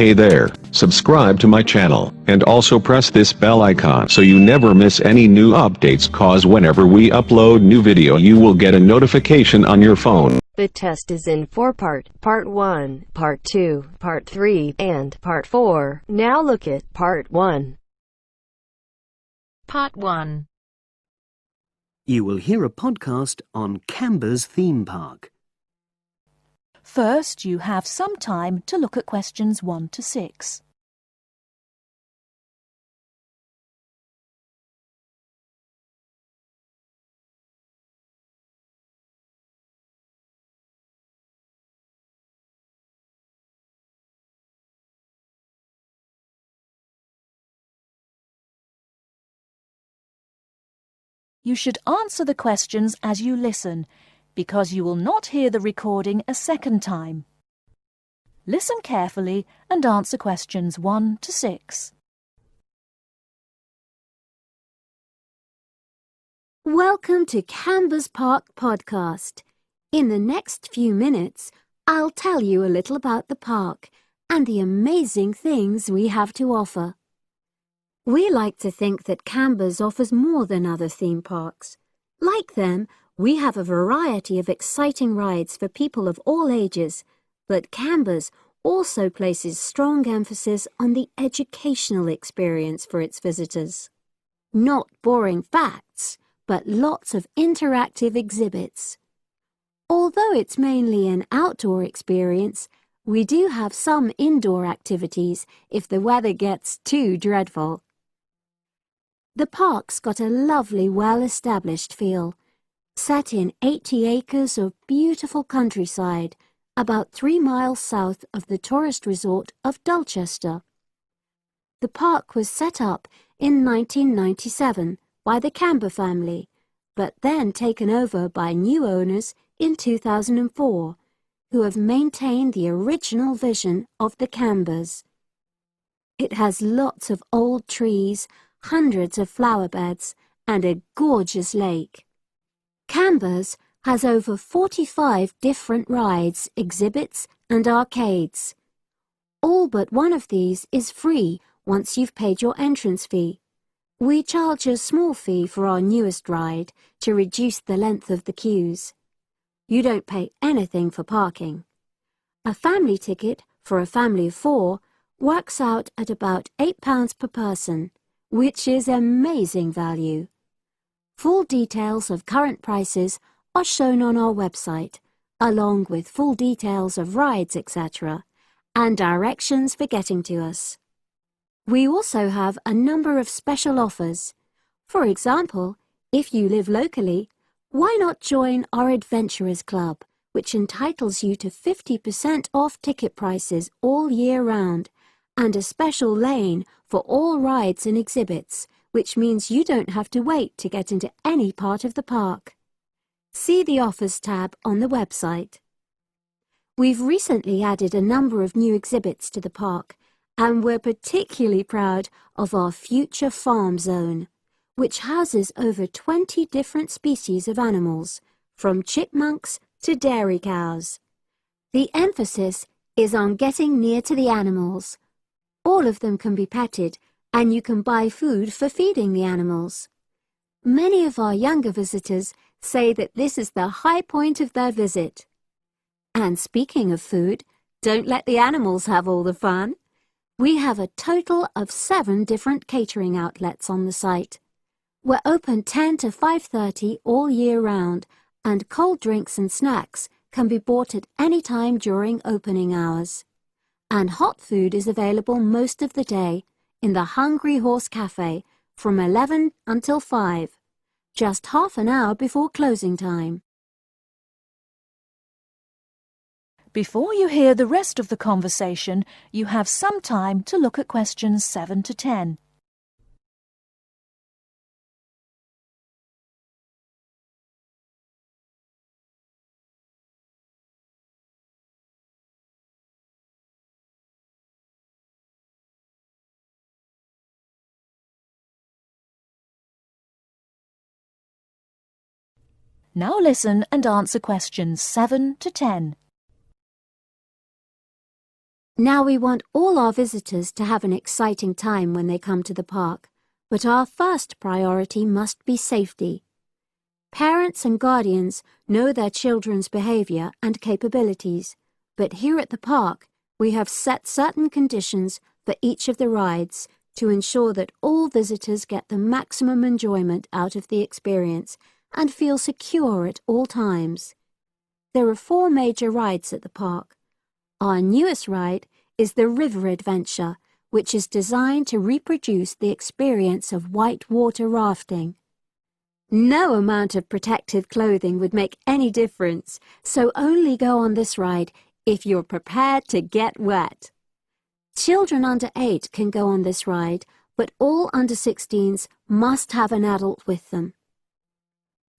Hey there, subscribe to my channel, and also press this bell icon so you never miss any new updates, cause whenever we upload new video you will get a notification on your phone. The test is in 4 parts, Part 1, Part 2, Part 3, and Part 4. Now look at Part 1. Part 1. You will hear a podcast on Canberra's theme park. First, you have some time to look at questions 1 to 6. You should answer the questions as you listen, because you will not hear the recording a second time. Listen carefully and answer questions 1 to 6. Welcome to Canberra's Park podcast. In the next few minutes, I'll tell you a little about the park and the amazing things we have to offer. We like to think that Canberra's offers more than other theme parks. Like them, we have a variety of exciting rides for people of all ages, but Canberra's also places strong emphasis on the educational experience for its visitors. Not boring facts, but lots of interactive exhibits. Although it's mainly an outdoor experience, we do have some indoor activities if the weather gets too dreadful. The park's got a lovely, well-established feel, set in 80 acres of beautiful countryside, about 3 miles south of the tourist resort of Dulchester. The park was set up in 1997 by the Canberra family, but then taken over by new owners in 2004, who have maintained the original vision of the Canberras. It has lots of old trees, hundreds of flower beds, and a gorgeous lake. Canberra's has over 45 different rides, exhibits, and arcades. All but one of these is free once you've paid your entrance fee. We charge a small fee for our newest ride to reduce the length of the queues. You don't pay anything for parking. A family ticket for a family of 4 works out at about £8 per person, which is amazing value. Full details of current prices are shown on our website, along with full details of rides, etc., and directions for getting to us. We also have a number of special offers. For example, if you live locally, why not join our Adventurers Club, which entitles you to 50% off ticket prices all year round, and a special lane for all rides and exhibits, which means you don't have to wait to get into any part of the park. See the Offers tab on the website. We've recently added a number of new exhibits to the park, and we're particularly proud of our Future Farm Zone, which houses over 20 different species of animals, from chipmunks to dairy cows. The emphasis is on getting near to the animals. All of them can be petted, and you can buy food for feeding the animals. Many of our younger visitors say that this is the high point of their visit. And speaking of food, don't let the animals have all the fun. We have a total of 7 different catering outlets on the site. We're open 10 to 5:30 all year round, and cold drinks and snacks can be bought at any time during opening hours. And hot food is available most of the day in the Hungry Horse Cafe from 11 until 5, just half an hour before closing time. Before you hear the rest of the conversation, you have some time to look at questions 7 to 10. Now listen and answer questions 7 to 10. Now we want all our visitors to have an exciting time when they come to the park, but our first priority must be safety. Parents and guardians know their children's behavior and capabilities, but here at the park, we have set certain conditions for each of the rides to ensure that all visitors get the maximum enjoyment out of the experience and feel secure at all times. There are 4 major rides at the park. Our newest ride is the River Adventure, which is designed to reproduce the experience of whitewater rafting. No amount of protective clothing would make any difference, so only go on this ride if you're prepared to get wet. Children under 8 can go on this ride, but all under 16s must have an adult with them.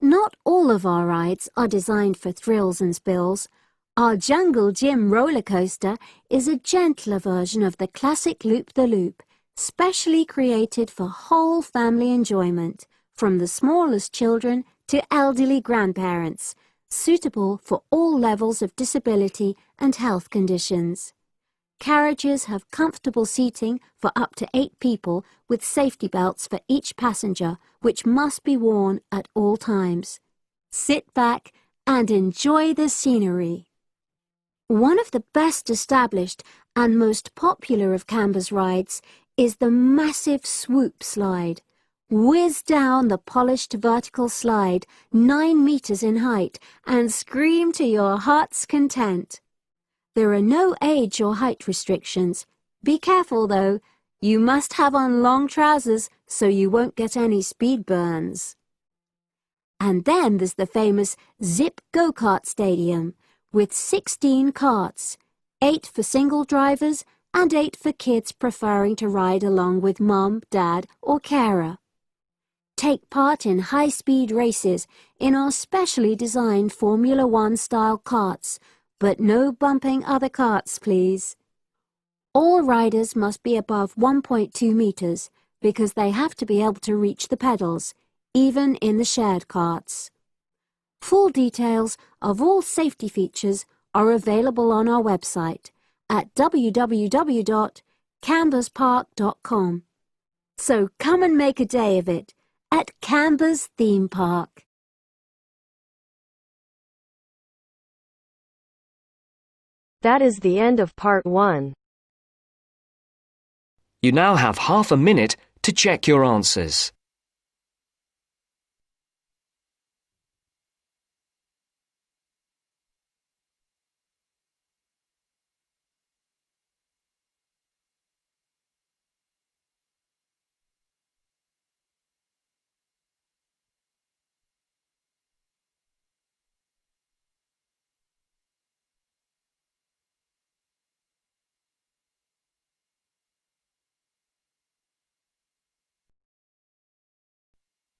Not all of our rides are designed for thrills and spills. Our Jungle Gym roller coaster is a gentler version of the classic Loop-the-Loop, specially created for whole family enjoyment, from the smallest children to elderly grandparents, suitable for all levels of disability and health conditions. Carriages have comfortable seating for up to 8 people with safety belts for each passenger, which must be worn at all times. Sit back and enjoy the scenery. One of the best established and most popular of Canberra's rides is the massive swoop slide. Whiz down the polished vertical slide 9 meters in height and scream to your heart's content. There are no age or height restrictions. Be careful though, you must have on long trousers so you won't get any speed burns. And then there's the famous Zip Go-Kart Stadium with 16 karts, 8 for single drivers and 8 for kids preferring to ride along with mum, dad or carer. Take part in high-speed races in our specially designed Formula 1 style karts, but no bumping other karts, please. All riders must be above 1.2 meters because they have to be able to reach the pedals, even in the shared karts. Full details of all safety features are available on our website at www.camberspark.com. So come and make a day of it at Canberra's theme park. That is the end of part 1. You now have half a minute to check your answers.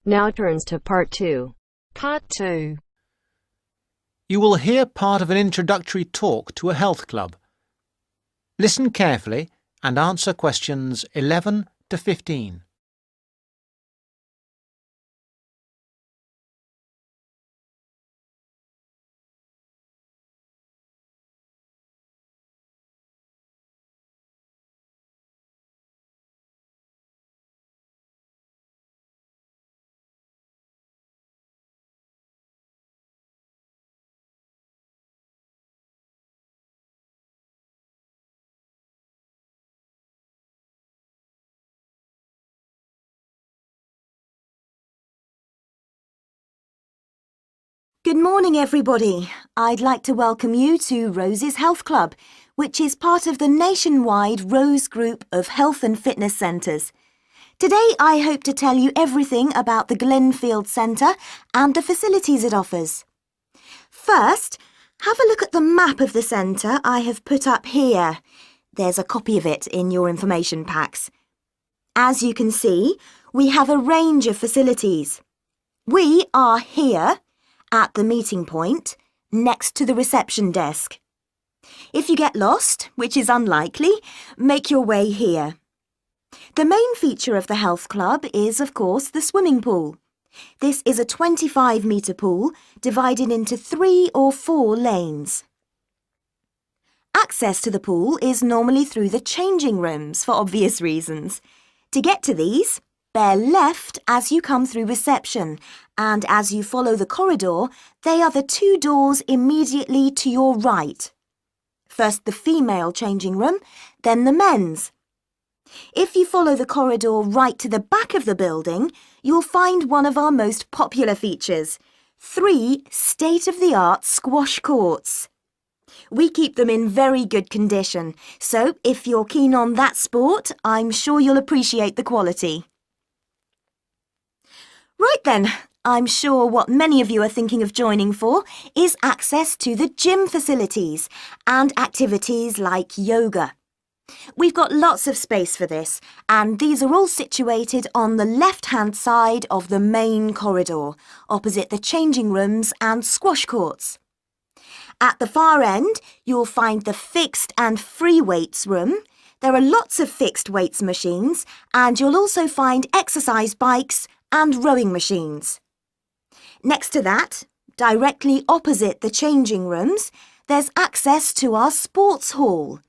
Now turns to part 2. Part 2. You will hear part of an introductory talk to a health club. Listen carefully and answer questions 11 to 15. Good morning, everybody. I'd like to welcome you to Rose's Health Club, which is part of the nationwide Rose Group of Health and Fitness Centres. Today, I hope to tell you everything about the Glenfield Centre and the facilities it offers. First, have a look at the map of the centre I have put up here. There's a copy of it in your information packs. As you can see, we have a range of facilities. We are here at the meeting point, next to the reception desk. If you get lost, which is unlikely, make your way here. The main feature of the health club is, of course, the swimming pool. This is a 25-metre pool divided into 3 or 4 lanes. Access to the pool is normally through the changing rooms for obvious reasons. To get to these, bear left as you come through reception, and as you follow the corridor, they are the 2 doors immediately to your right. First the female changing room, then the men's. If you follow the corridor right to the back of the building, you'll find one of our most popular features, 3 state-of-the-art squash courts. We keep them in very good condition, so if you're keen on that sport, I'm sure you'll appreciate the quality. Right then, I'm sure what many of you are thinking of joining for is access to the gym facilities and activities like yoga. We've got lots of space for this, and these are all situated on the left-hand side of the main corridor, opposite the changing rooms and squash courts. At the far end, you'll find the fixed and free weights room. There are lots of fixed weights machines, and you'll also find exercise bikes and rowing machines. Next to that, directly opposite the changing rooms, there's access to our sports hall.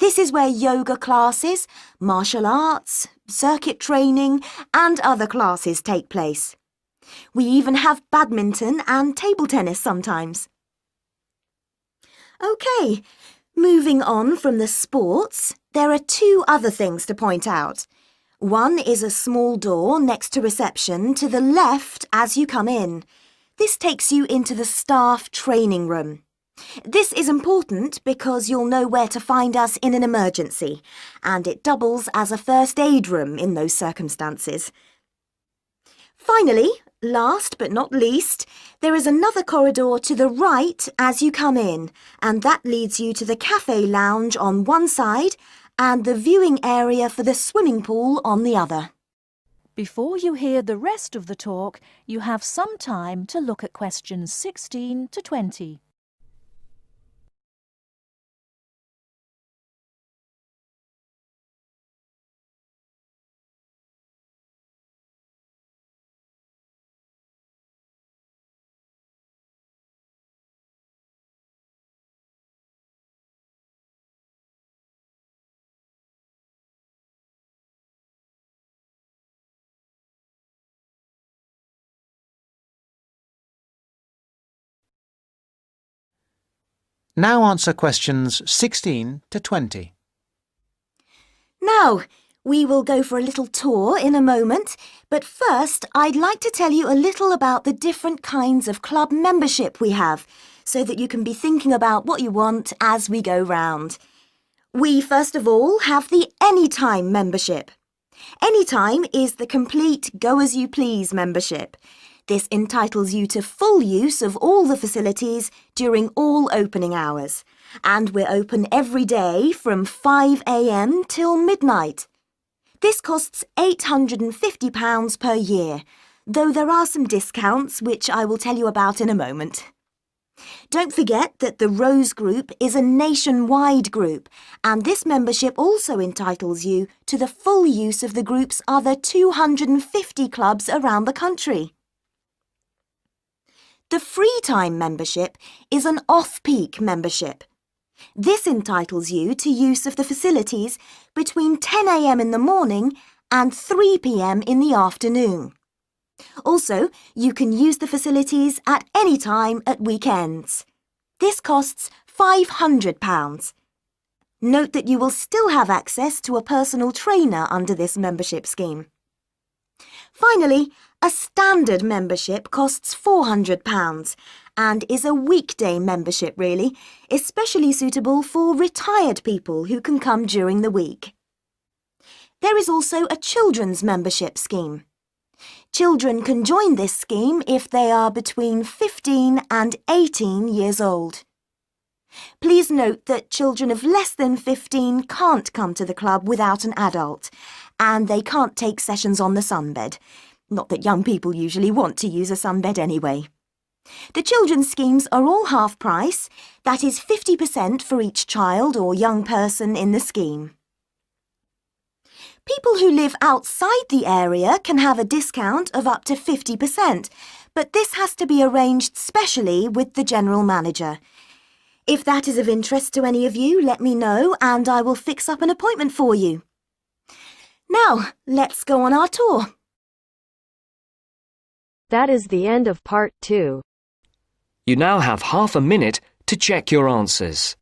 This is where yoga classes, martial arts, circuit training, and other classes take place. We even have badminton and table tennis sometimes. OK, moving on from the sports, there are 2 other things to point out. One is a small door next to reception to the left as you come in. This takes you into the staff training room. This is important because you'll know where to find us in an emergency, and it doubles as a first aid room in those circumstances. Finally, last but not least, there is another corridor to the right as you come in, and that leads you to the cafe lounge on one side and the viewing area for the swimming pool on the other. Before you hear the rest of the talk, you have some time to look at questions 16 to 20. Now answer questions 16 to 20. Now, we will go for a little tour in a moment, but first I'd like to tell you a little about the different kinds of club membership we have, so that you can be thinking about what you want as we go round. We first of all have the Anytime membership. Anytime is the complete go-as-you-please membership. This entitles you to full use of all the facilities during all opening hours, and we're open every day from 5 a.m. till midnight. This costs £850 per year, though there are some discounts which I will tell you about in a moment. Don't forget that the Rose Group is a nationwide group, and this membership also entitles you to the full use of the group's other 250 clubs around the country. The Free Time membership is an off-peak membership. This entitles you to use of the facilities between 10 a.m. in the morning and 3 p.m. in the afternoon. Also, you can use the facilities at any time at weekends. This costs £500. Note that you will still have access to a personal trainer under this membership scheme. Finally, a standard membership costs £400 and is a weekday membership really, especially suitable for retired people who can come during the week. There is also a children's membership scheme. Children can join this scheme if they are between 15 and 18 years old. Please note that children of less than 15 can't come to the club without an adult, and they can't take sessions on the sunbed. Not that young people usually want to use a sunbed anyway. The children's schemes are all half price, that is 50% for each child or young person in the scheme. People who live outside the area can have a discount of up to 50%, but this has to be arranged specially with the general manager. If that is of interest to any of you, let me know and I will fix up an appointment for you. Now, let's go on our tour. That is the end of part 2. You now have half a minute to check your answers.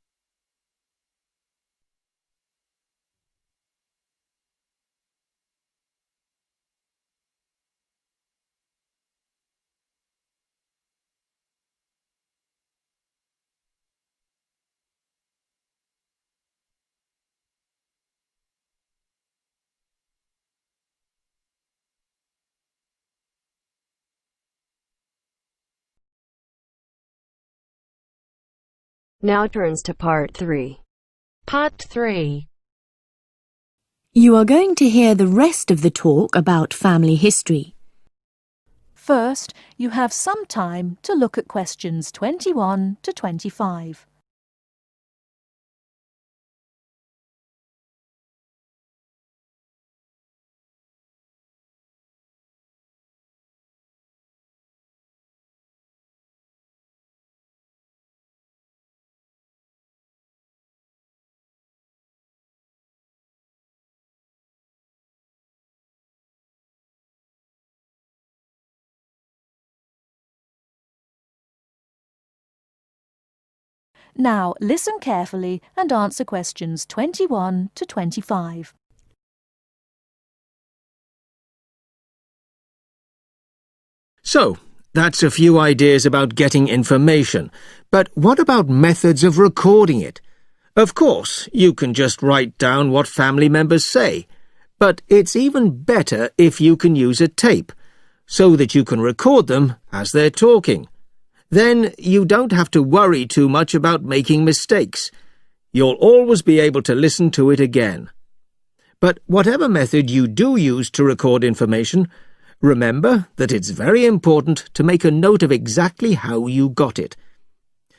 Now turns to part 3. Part 3. You are going to hear the rest of the talk about family history. First, you have some time to look at questions 21 to 25. Now, listen carefully and answer questions 21 to 25. So, that's a few ideas about getting information. But what about methods of recording it? Of course, you can just write down what family members say. But it's even better if you can use a tape, so that you can record them as they're talking. Then you don't have to worry too much about making mistakes. You'll always be able to listen to it again. But whatever method you do use to record information, remember that it's very important to make a note of exactly how you got it.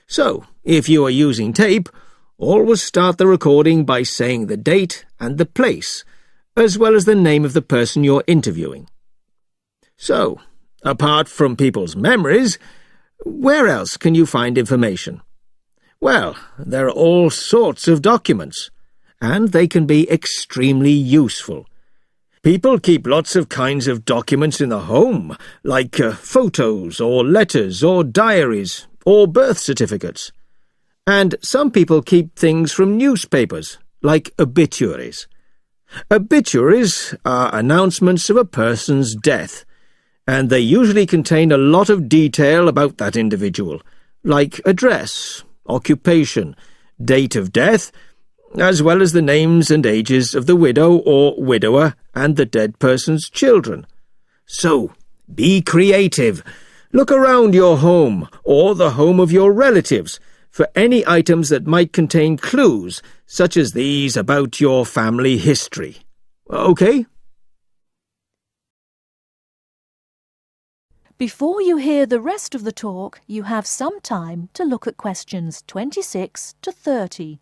So, if you are using tape, always start the recording by saying the date and the place, as well as the name of the person you're interviewing. So, apart from people's memories, where else can you find information? Well, there are all sorts of documents, and they can be extremely useful. People keep lots of kinds of documents in the home, like photos or letters or diaries or birth certificates. And some people keep things from newspapers, like obituaries. Obituaries are announcements of a person's death, and they usually contain a lot of detail about that individual, like address, occupation, date of death, as well as the names and ages of the widow or widower and the dead person's children. So, be creative. Look around your home or the home of your relatives for any items that might contain clues, such as these about your family history. Okay? Before you hear the rest of the talk, you have some time to look at questions 26 to 30.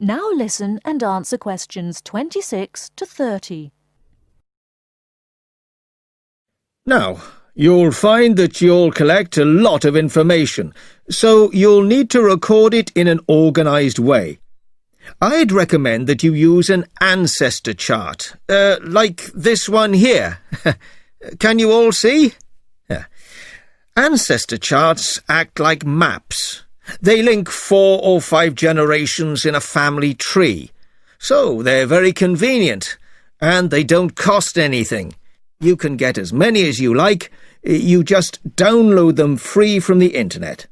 Now listen and answer questions 26 to 30. Now, you'll find that you'll collect a lot of information, so you'll need to record it in an organised way. I'd recommend that you use an ancestor chart, like this one here. Can you all see? Ancestor charts act like maps. They link 4 or 5 generations in a family tree, so they're very convenient, and they don't cost anything. You can get as many as you like. You just download them free from the internet.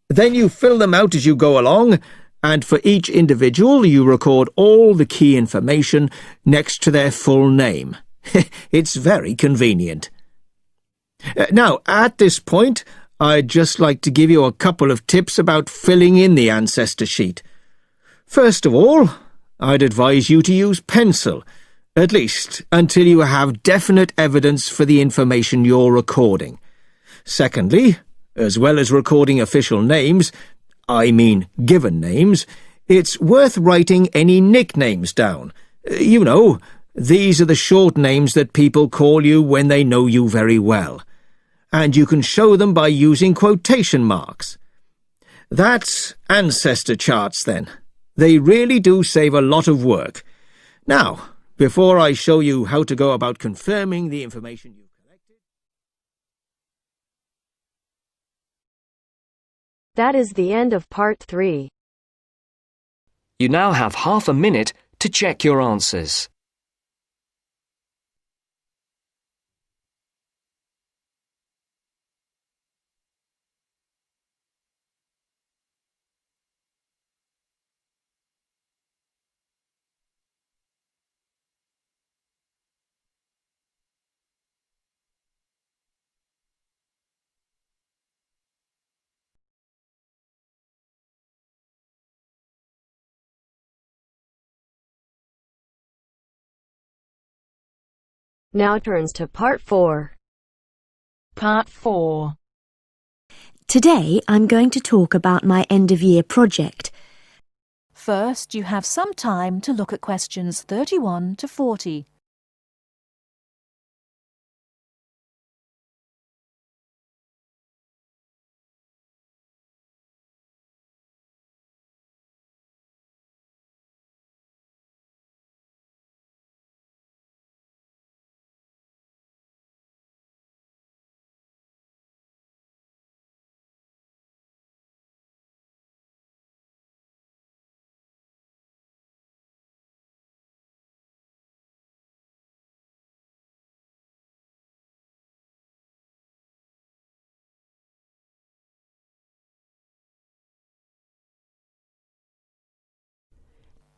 Then you fill them out as you go along, and for each individual you record all the key information next to their full name. It's very convenient. Now, at this point, I'd just like to give you a couple of tips about filling in the ancestor sheet. First of all, I'd advise you to use pencil, at least until you have definite evidence for the information you're recording. Secondly, as well as recording official names, I mean given names, it's worth writing any nicknames down. You know, these are the short names that people call you when they know you very well. And you can show them by using quotation marks. That's ancestor charts then. They really do save a lot of work. Now, before I show you how to go about confirming the information you've collected... That is the end of part 3. You now have half a minute to check your answers. Now turns to part 4. Part 4. Today I'm going to talk about my end-of-year project. First, you have some time to look at questions 31 to 40.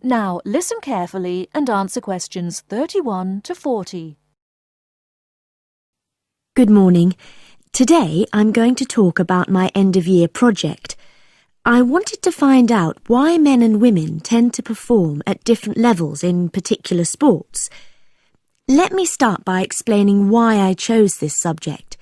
Now, listen carefully and answer questions 31 to 40. Good morning. Today I'm going to talk about my end-of-year project. I wanted to find out why men and women tend to perform at different levels in particular sports. Let me start by explaining why I chose this subject.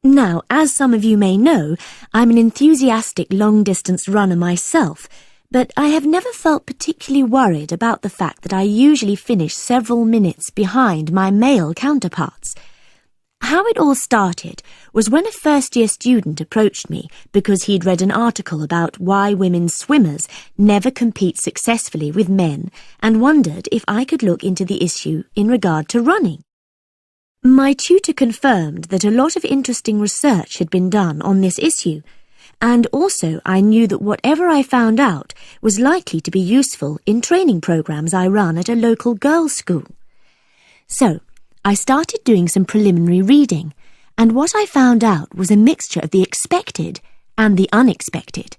Now, as some of you may know, I'm an enthusiastic long-distance runner myself, but I have never felt particularly worried about the fact that I usually finish several minutes behind my male counterparts. How it all started was when a first-year student approached me because he'd read an article about why women swimmers never compete successfully with men and wondered if I could look into the issue in regard to running. My tutor confirmed that a lot of interesting research had been done on this issue, and also I knew that whatever I found out was likely to be useful in training programs I run at a local girls' school. So, I started doing some preliminary reading, and what I found out was a mixture of the expected and the unexpected.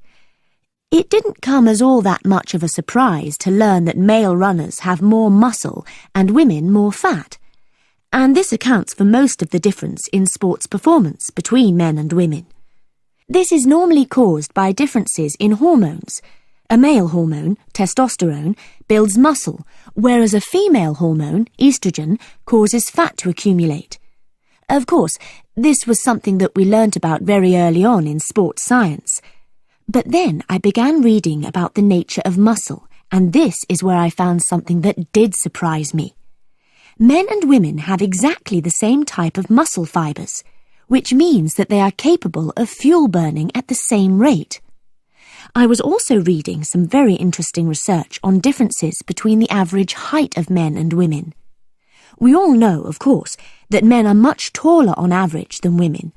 It didn't come as all that much of a surprise to learn that male runners have more muscle and women more fat, and this accounts for most of the difference in sports performance between men and women. This is normally caused by differences in hormones. A male hormone, testosterone, builds muscle, whereas a female hormone, estrogen, causes fat to accumulate. Of course, this was something that we learnt about very early on in sports science. But then I began reading about the nature of muscle, and this is where I found something that did surprise me. Men and women have exactly the same type of muscle fibers, which means that they are capable of fuel burning at the same rate. I was also reading some very interesting research on differences between the average height of men and women. We all know, of course, that men are much taller on average than women,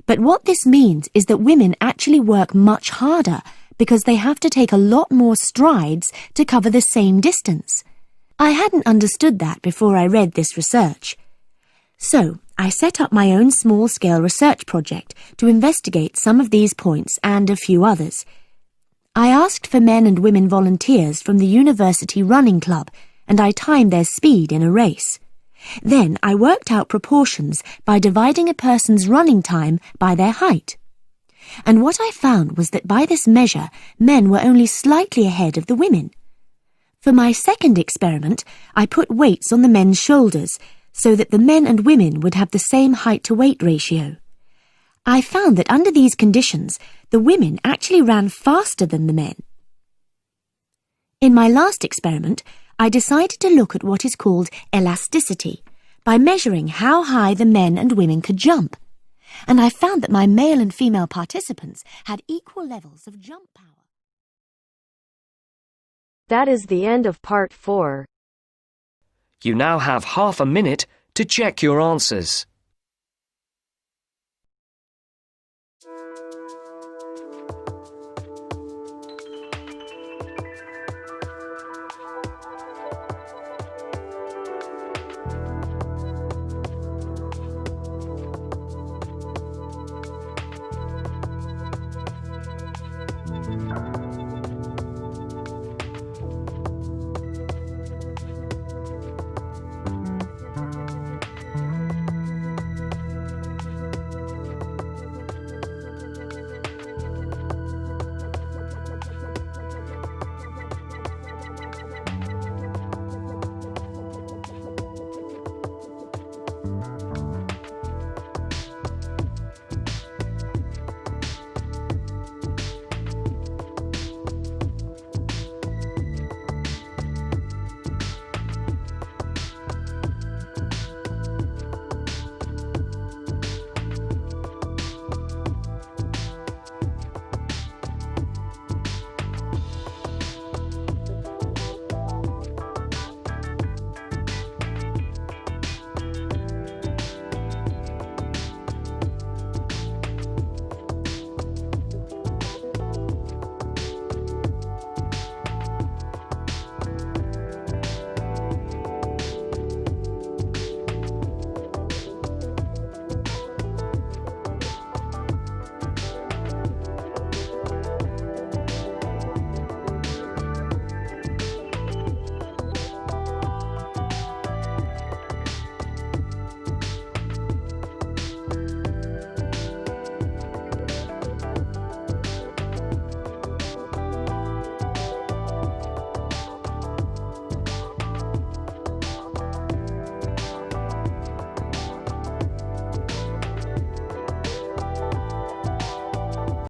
but what this means is that women actually work much harder because they have to take a lot more strides to cover the same distance. I hadn't understood that before I read this research. So, I set up my own small-scale research project to investigate some of these points and a few others. I asked for men and women volunteers from the university running club, and I timed their speed in a race. Then I worked out proportions by dividing a person's running time by their height. And what I found was that by this measure, men were only slightly ahead of the women, For my second experiment, I put weights on the men's shoulders so that the men and women would have the same height-to-weight ratio. I found that under these conditions, the women actually ran faster than the men. In my last experiment, I decided to look at what is called elasticity by measuring how high the men and women could jump. And I found that my male and female participants had equal levels of jump power. That is the end of part 4. You now have half a minute to check your answers.